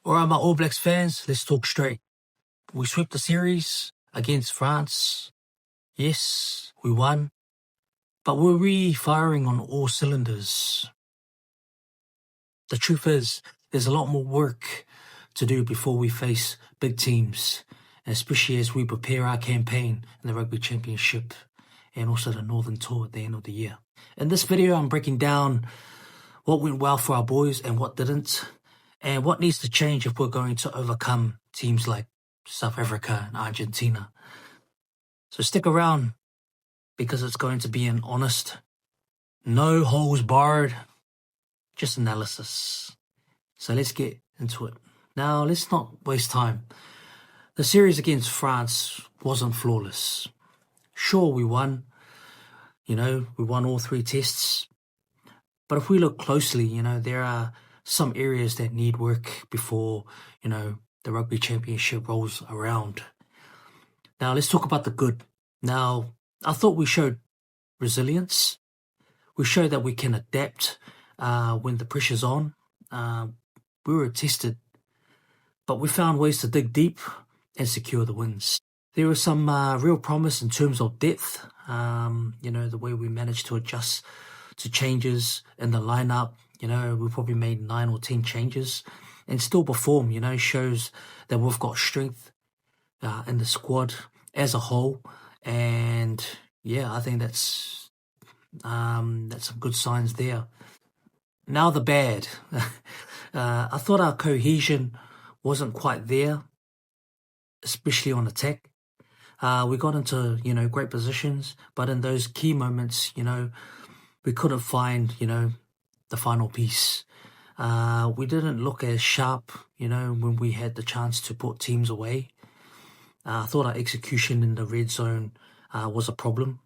All right, my All Blacks fans, let's talk straight. We swept the series against France. Yes, we won. But were we firing on all cylinders? The truth is, there's a lot more work to do before we face big teams, especially as we prepare our campaign in the Rugby Championship and also the Northern Tour at the end of the year. In this video, I'm breaking down what went well for our boys and what didn't, and what needs to change if we're going to overcome teams like South Africa and Argentina. So stick around, because it's going to be an honest, no holes barred, just analysis. So let's get into it. Now, let's not waste time. The series against France wasn't flawless. Sure, we won. We won all 3 tests. But if we look closely, there are some areas that need work before, the Rugby Championship rolls around. Now, let's talk about the good. Now, I thought we showed resilience. We showed that we can adapt when the pressure's on. We were tested, but we found ways to dig deep and secure the wins. There was some real promise in terms of depth, the way we managed to adjust to changes in the lineup. We probably made 9 or 10 changes and still perform, shows that we've got strength in the squad as a whole. And yeah, I think that's some good signs there. Now the bad. I thought our cohesion wasn't quite there, especially on attack. We got into, great positions, but in those key moments, we couldn't find, the final piece. We didn't look as sharp, when we had the chance to put teams away. I thought our execution in the red zone was a problem.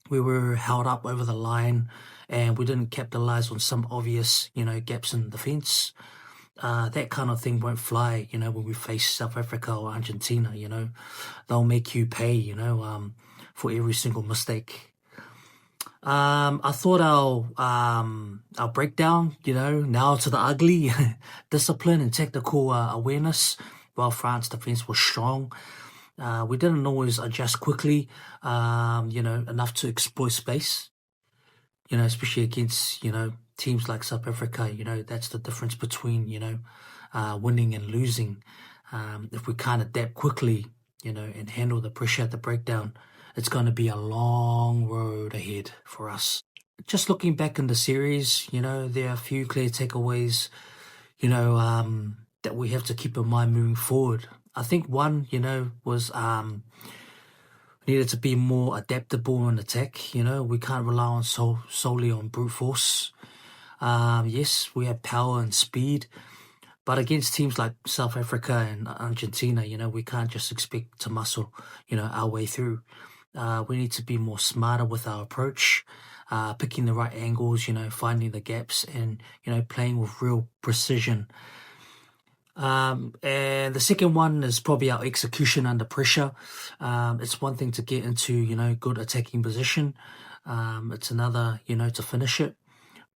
We were held up over the line and we didn't capitalize on some obvious, gaps in defense. That kind of thing won't fly, when we face South Africa or Argentina. They'll make you pay, for every single mistake. I thought our breakdown, now to the ugly, discipline and tactical awareness, while France defense was strong. We didn't always adjust quickly, enough to exploit space, especially against, teams like South Africa. That's the difference between, winning and losing. If we can't adapt quickly, and handle the pressure at the breakdown, it's going to be a long road ahead for us. Just looking back in the series, there are a few clear takeaways, that we have to keep in mind moving forward. I think one, was we needed to be more adaptable in attack. We can't rely on solely on brute force. Yes, we have power and speed, but against teams like South Africa and Argentina, we can't just expect to muscle, our way through. We need to be more smarter with our approach, picking the right angles, finding the gaps and, playing with real precision. And the second one is probably our execution under pressure. It's one thing to get into, good attacking position. It's another, to finish it.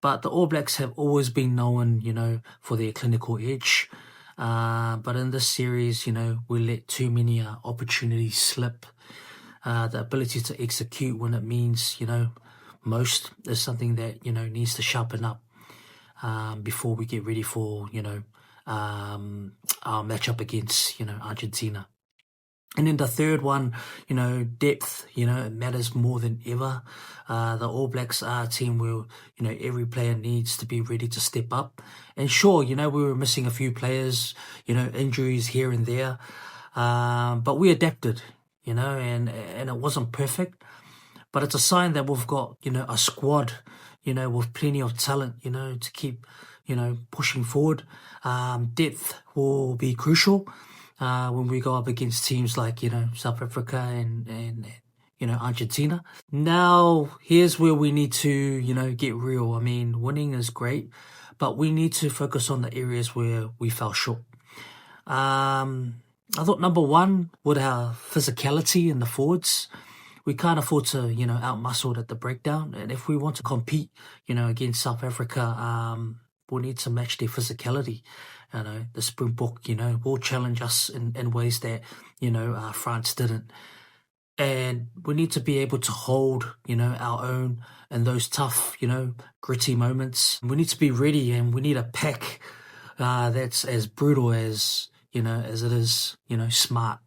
But the All Blacks have always been known, for their clinical edge. But in this series, we let too many opportunities slip. The ability to execute when it means, most is something that, needs to sharpen up before we get ready for, our matchup against, Argentina. And then the third one, depth, it matters more than ever. The All Blacks are a team where, every player needs to be ready to step up. And sure, we were missing a few players, injuries here and there. But we adapted, and it wasn't perfect. But it's a sign that we've got, a squad, with plenty of talent, to keep, pushing forward. Depth will be crucial when we go up against teams like, South Africa and Argentina. Now, here's where we need to, get real. I mean, winning is great, but we need to focus on the areas where we fell short. I thought number one, with our physicality in the forwards, we can't afford to, outmuscle at the breakdown. And if we want to compete, against South Africa, we'll need to match their physicality. the Springbok, will challenge us in ways that, France didn't. And we need to be able to hold, our own in those tough, gritty moments. We need to be ready, and we need a pack that's as brutal as it is, smart.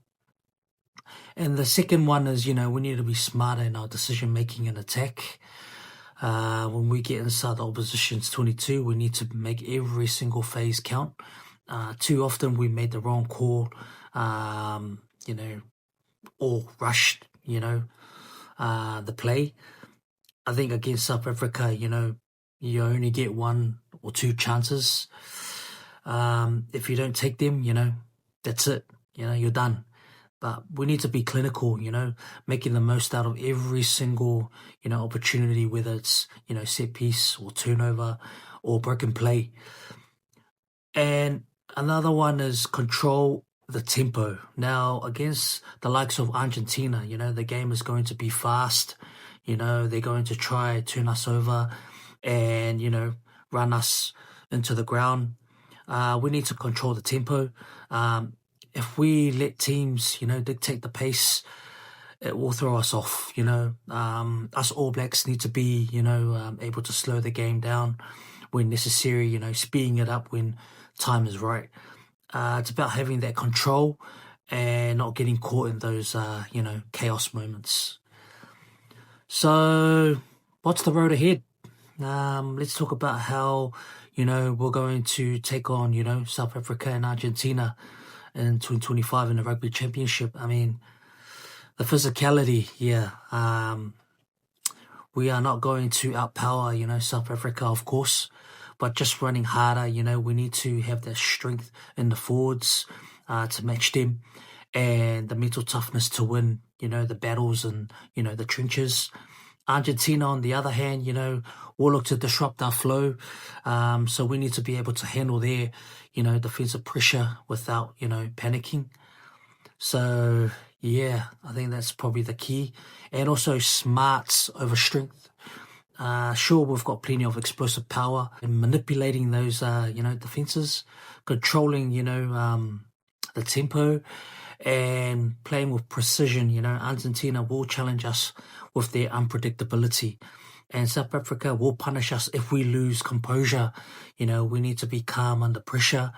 And the second one is, we need to be smarter in our decision making and attack. When we get inside the opposition's 22, we need to make every single phase count. Too often we made the wrong call, or rushed, the play. I think against South Africa, you only get 1 or 2 chances. If you don't take them, that's it. You're done. But we need to be clinical, making the most out of every single, opportunity, whether it's, set piece or turnover or broken play. And another one is control the tempo. Now, against the likes of Argentina, the game is going to be fast. They're going to try turn us over and, run us into the ground. We need to control the tempo. If we let teams, dictate the pace, it will throw us off, Us All Blacks need to be, able to slow the game down when necessary, speeding it up when time is right. It's about having that control and not getting caught in those, chaos moments. So what's the road ahead? Let's talk about how, we're going to take on, South Africa and Argentina in 2025 in the Rugby Championship. I mean, the physicality, we are not going to outpower, South Africa, of course, but just running harder, we need to have that strength in the forwards to match them, and the mental toughness to win, the battles and, the trenches. Argentina, on the other hand, will look to disrupt our flow. So we need to be able to handle their, defensive pressure without, panicking. So, I think that's probably the key. And also smarts over strength. Sure, we've got plenty of explosive power and manipulating those, defenses, controlling, the tempo and playing with precision. Argentina will challenge us with their unpredictability, and South Africa will punish us if we lose composure. We need to be calm under pressure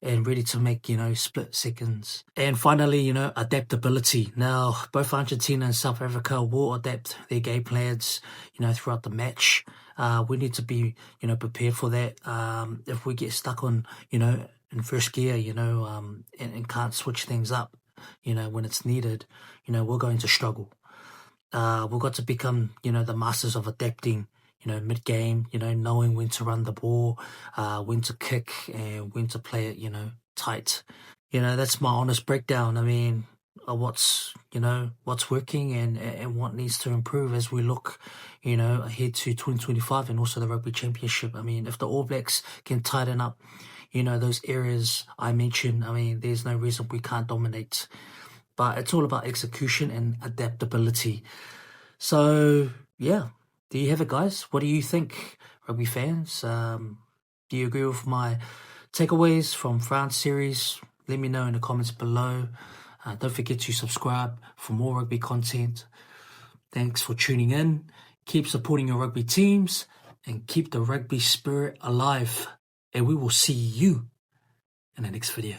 and ready to make, split seconds. And finally, adaptability. Now, both Argentina and South Africa will adapt their game plans, throughout the match. We need to be, prepared for that. If we get stuck on, in first gear, and can't switch things up, when it's needed, we're going to struggle. We've got to become, the masters of adapting, mid-game, knowing when to run the ball, when to kick and when to play it, tight. That's my honest breakdown. I mean, what's working and what needs to improve as we look, ahead to 2025 and also the Rugby Championship. I mean, if the All Blacks can tighten up, those areas I mentioned, I mean, there's no reason we can't dominate. But it's all about execution and adaptability. So, there you have it, guys. What do you think, rugby fans? Do you agree with my takeaways from France series? Let me know in the comments below. Don't forget to subscribe for more rugby content. Thanks for tuning in. Keep supporting your rugby teams and keep the rugby spirit alive. And we will see you in the next video.